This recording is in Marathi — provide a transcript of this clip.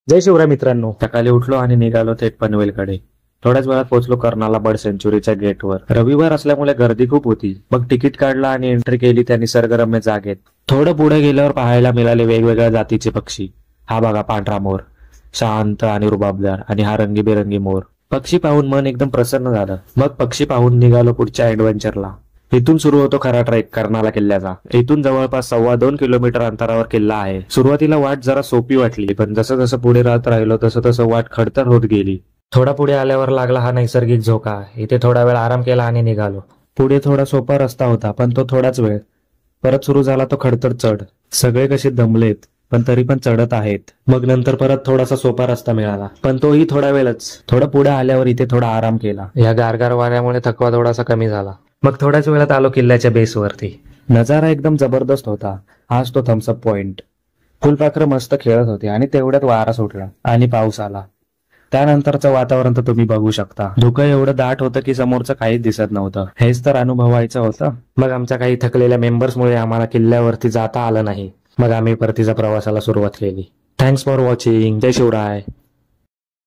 जय शिवराय मित्रांनो. सकाळी उठलो आणि निघालो थेट पनवेलकडे. थोड्याच वेळात पोहोचलो कर्नाला बर्ड सेंच्युरीच्या गेटवर. रविवार असल्यामुळे गर्दी खूप होती. मग तिकीट काढला आणि एंट्री केली त्या निसर्गरम्य जागेत. थोडं पुढे गेल्यावर पाहायला मिळाले वेगवेगळ्या जातीचे पक्षी. हा बघा पांढरा मोर, शांत आणि रुबाबदार, आणि हा रंगीबेरंगी मोर. पक्षी पाहून मन एकदम प्रसन्न झालं. मग पक्षी पाहून निघालो पुढच्या ऍडव्हेंचरला. इथून सुरू होतो खरा ट्रेक कर्नाला किल्ल्याचा. इथून जवळपास 2.25 किलोमीटर अंतरावर किल्ला आहे. सुरुवातीला वाट जरा सोपी वाटली, पण जसं जसं पुढे राहत राहिलो तसं तसं वाट खडतर होत गेली. थोडा पुढे आल्यावर लागला हा नैसर्गिक झोका. इथे थोडा वेळ आराम केला आणि निघालो. पुढे थोडा सोपा रस्ता होता, पण तो थोडाच वेळ. परत सुरू झाला तो खडतर चढ. सगळे कसे दमलेत, पण तरी पण चढत आहेत. मग नंतर परत थोडासा सोपा रस्ता मिळाला, पण तोही थोडा वेळच. थोडं पुढे आल्यावर इथे थोडा आराम केला. या गारगार वाऱ्यामुळे थकवा थोडासा कमी झाला. मग थोड्याच वेळात आलो किल्ल्याच्या बेसवरती. नजारा एकदम जबरदस्त होता. हाच तो थम्सअप पॉइंट. फुलपाखरं मस्त खेळत होते आणि तेवढ्यात वारा सुटला आणि पाऊस आला. त्यानंतरचं वातावरण तर तुम्ही बघू शकता. धुकं एवढं दाट होतं की समोरचं काहीच दिसत नव्हतं. हेच तर अनुभवायचं होतं. मग आमच्या काही थकलेल्या मेंबर्समुळे आम्हाला किल्ल्यावरती जाता आलं नाही. मग आम्ही परतीच्या प्रवासाला सुरुवात केली. Thanks for watching. जय शिवराय.